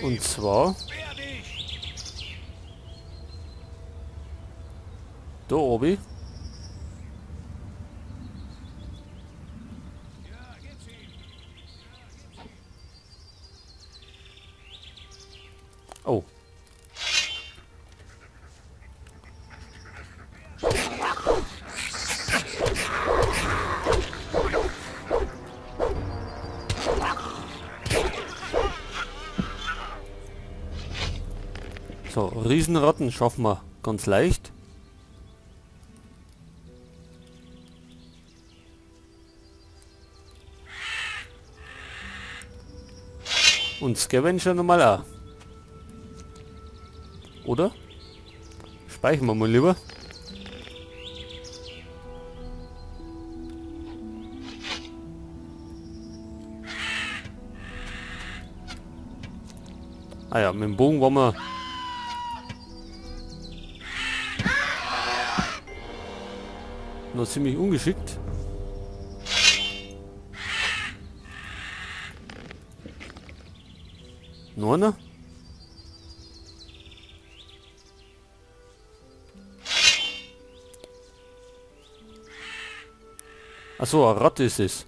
Und zwar da oben. Oh. So, Riesenratten schaffen wir ganz leicht. Und Scavenger nochmal auch. Oder? Speichern wir mal lieber. Ah ja, mit dem Bogen waren wir... noch ziemlich ungeschickt. Noch einer? Achso, eine Ratte ist es.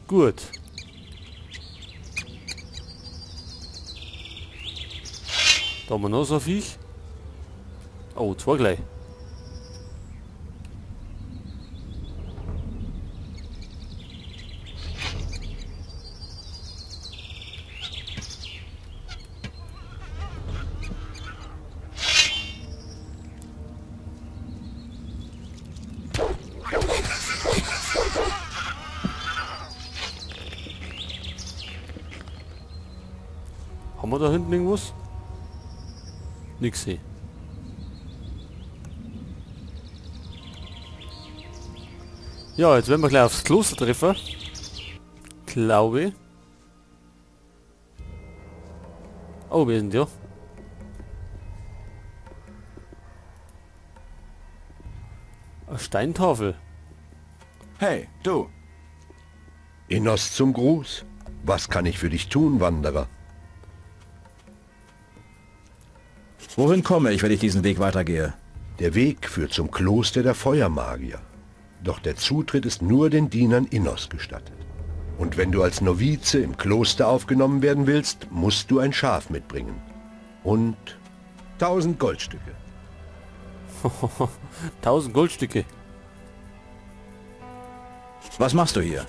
Gut. Da haben wir noch so ein Viech. Oh, zwei gleich. Haben wir da hinten irgendwas? Nix hier. Ja, jetzt werden wir gleich aufs Kloster treffen. Glaube. Oh, wir sind ja. Eine Steintafel. Hey, du. Innos zum Gruß. Was kann ich für dich tun, Wanderer? Wohin komme ich, wenn ich diesen Weg weitergehe? Der Weg führt zum Kloster der Feuermagier. Doch der Zutritt ist nur den Dienern Innos gestattet. Und wenn du als Novize im Kloster aufgenommen werden willst, musst du ein Schaf mitbringen. Und 1000 Goldstücke. 1000 Goldstücke. Was machst du hier?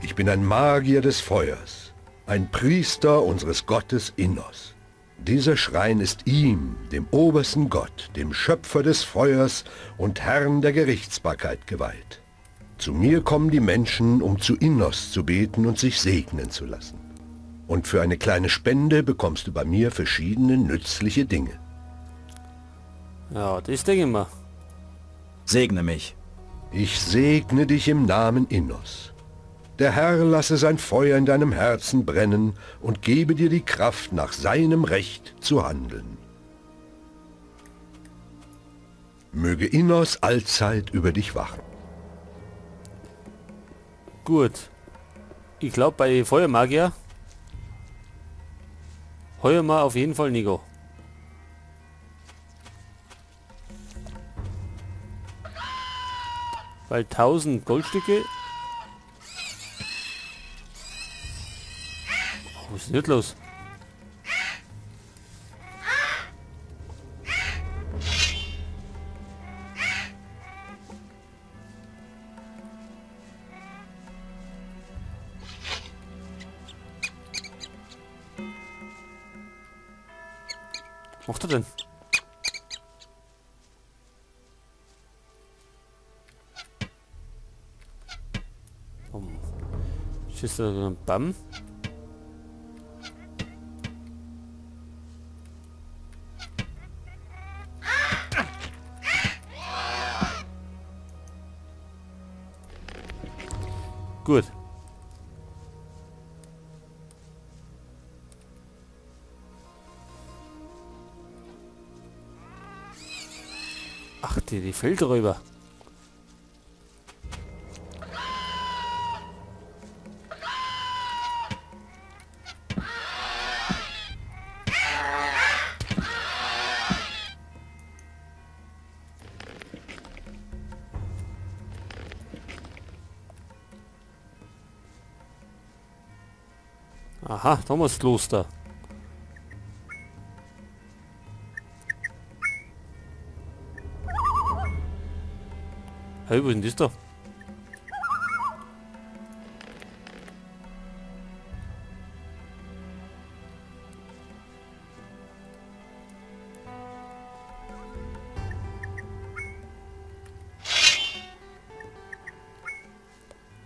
Ich bin ein Magier des Feuers, ein Priester unseres Gottes Innos. Dieser Schrein ist ihm, dem obersten Gott, dem Schöpfer des Feuers und Herrn der Gerichtsbarkeit geweiht. Zu mir kommen die Menschen, um zu Innos zu beten und sich segnen zu lassen. Und für eine kleine Spende bekommst du bei mir verschiedene nützliche Dinge. Ja, das denke ich mal. Segne mich. Ich segne dich im Namen Innos. Der Herr lasse sein Feuer in deinem Herzen brennen und gebe dir die Kraft, nach seinem Recht zu handeln. Möge Innos allzeit über dich wachen. Gut. Ich glaube, bei Feuermagier heuer mal auf jeden Fall Nico. Weil 1000 Goldstücke... Oh, was ist denn jetzt los? Was macht er denn? Schießt er da ein Bamm? Gut. Ach, die Feldräuber. Aha, Thomaskloster. Hey, wo ist denn das da?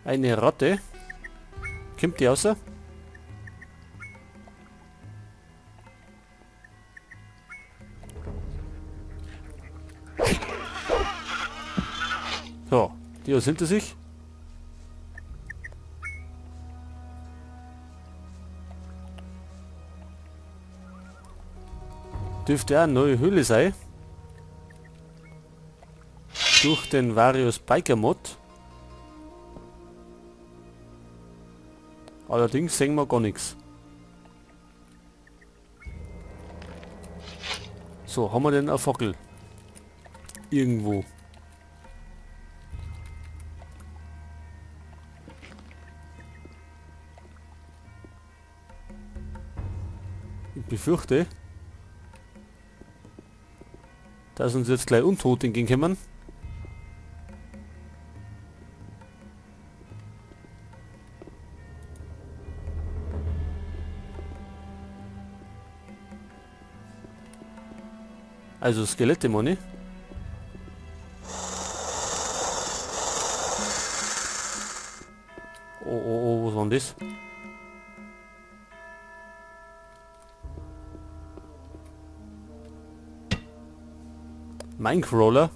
Eine Ratte. Kommt die raus? So, die was hinter sich. Dürfte auch eine neue Höhle sein. Durch den Varius Biker Mod. Allerdings sehen wir gar nichts. So, haben wir denn eine Fackel? Irgendwo. Ich befürchte, dass uns jetzt gleich Untote entgegenkommen. Also Skelette, Money. Oh, was war denn das? Minecrawler.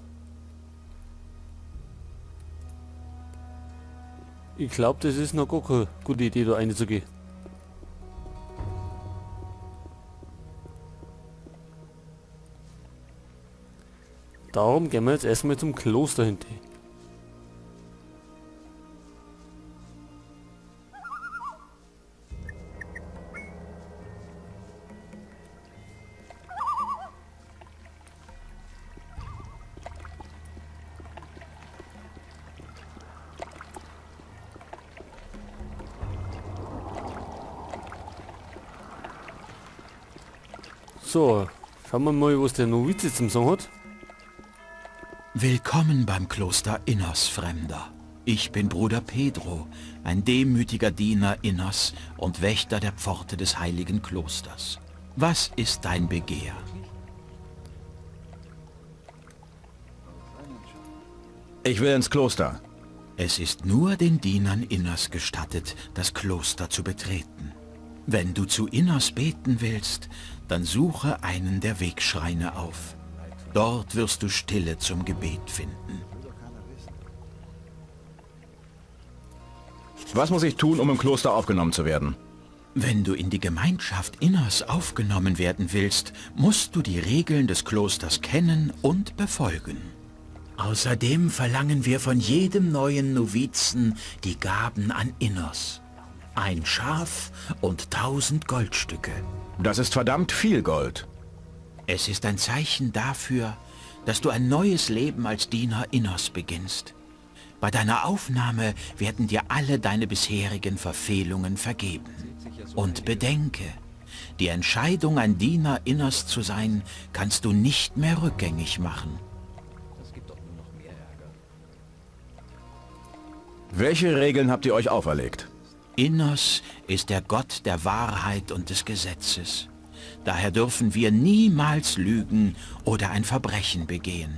Ich glaube, das ist noch gar keine gute Idee, da reinzugehen. Darum gehen wir jetzt erstmal zum Kloster hinter. So, schauen wir mal, was der Novize zum Sagen hat. Willkommen beim Kloster Innos, Fremder. Ich bin Bruder Pedro, ein demütiger Diener Innos und Wächter der Pforte des heiligen Klosters. Was ist dein Begehr? Ich will ins Kloster. Es ist nur den Dienern Innos gestattet, das Kloster zu betreten. Wenn du zu Innos beten willst, dann suche einen der Wegschreine auf. Dort wirst du Stille zum Gebet finden. Was muss ich tun, um im Kloster aufgenommen zu werden? Wenn du in die Gemeinschaft Innos aufgenommen werden willst, musst du die Regeln des Klosters kennen und befolgen. Außerdem verlangen wir von jedem neuen Novizen die Gaben an Innos. Ein Schaf und 1000 Goldstücke. Das ist verdammt viel Gold. Es ist ein Zeichen dafür, dass du ein neues Leben als Diener Innos beginnst. Bei deiner Aufnahme werden dir alle deine bisherigen Verfehlungen vergeben. Und bedenke, die Entscheidung, ein Diener Innos zu sein, kannst du nicht mehr rückgängig machen. Welche Regeln habt ihr euch auferlegt? Innos ist der Gott der Wahrheit und des Gesetzes. Daher dürfen wir niemals lügen oder ein Verbrechen begehen.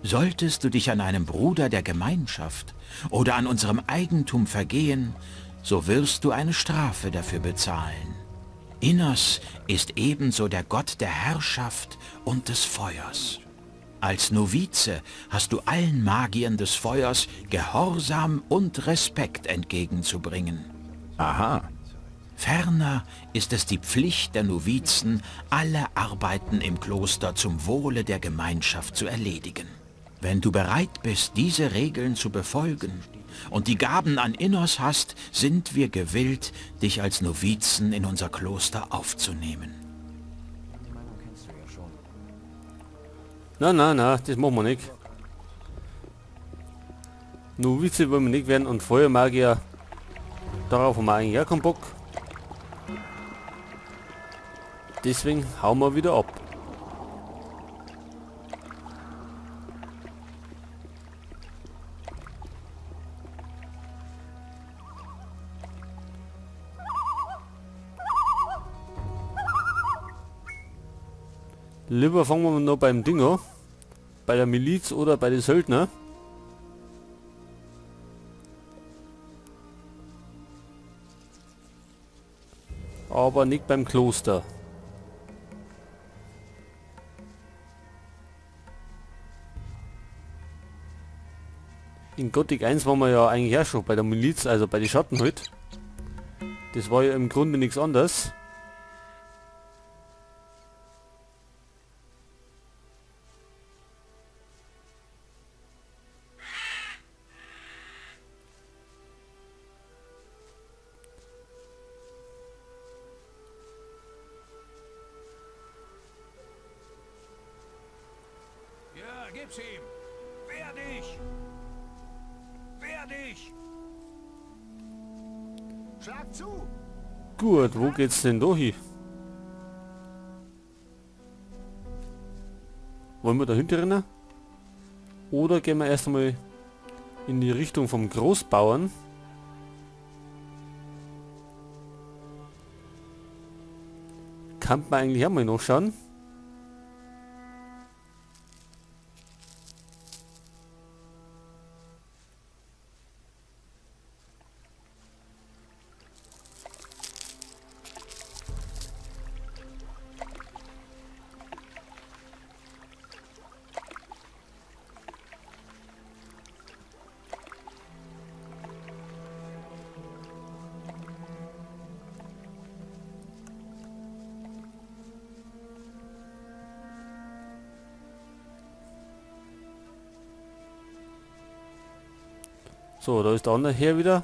Solltest du dich an einem Bruder der Gemeinschaft oder an unserem Eigentum vergehen, so wirst du eine Strafe dafür bezahlen. Innos ist ebenso der Gott der Herrschaft und des Feuers. Als Novize hast du allen Magiern des Feuers Gehorsam und Respekt entgegenzubringen. Aha. Ferner ist es die Pflicht der Novizen, alle Arbeiten im Kloster zum Wohle der Gemeinschaft zu erledigen. Wenn du bereit bist, diese Regeln zu befolgen und die Gaben an Innos hast, sind wir gewillt, dich als Novizen in unser Kloster aufzunehmen. Na, das machen wir nicht. Novize wollen wir nicht werden und Feuermagier, darauf haben wir eigentlich auch keinen Bock. Deswegen hauen wir wieder ab. Lieber fangen wir noch beim Dinger, bei der Miliz oder bei den Söldner. Aber nicht beim Kloster. In Gothic 1 waren wir ja eigentlich auch schon bei der Miliz, also bei den Schatten halt. Das war ja im Grunde nichts anderes. Ja, gib's ihm! Wehr dich! Wehr dich! Schlag zu! Gut, wo geht's denn da hin? Wollen wir da hinten rennen? Oder gehen wir erst einmal in die Richtung vom Großbauern? Kann man eigentlich auch mal nachschauen? So, da ist der andere her wieder.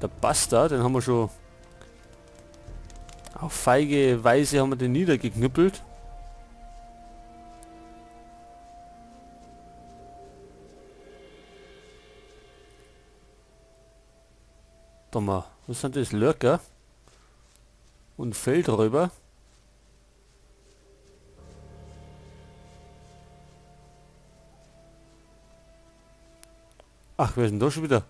Der Bastard, den haben wir schon auf feige Weise haben wir den niedergeknüppelt. Da mal, was sind das? Lurker und Feldräuber. Ach, wer ist denn da schon wieder?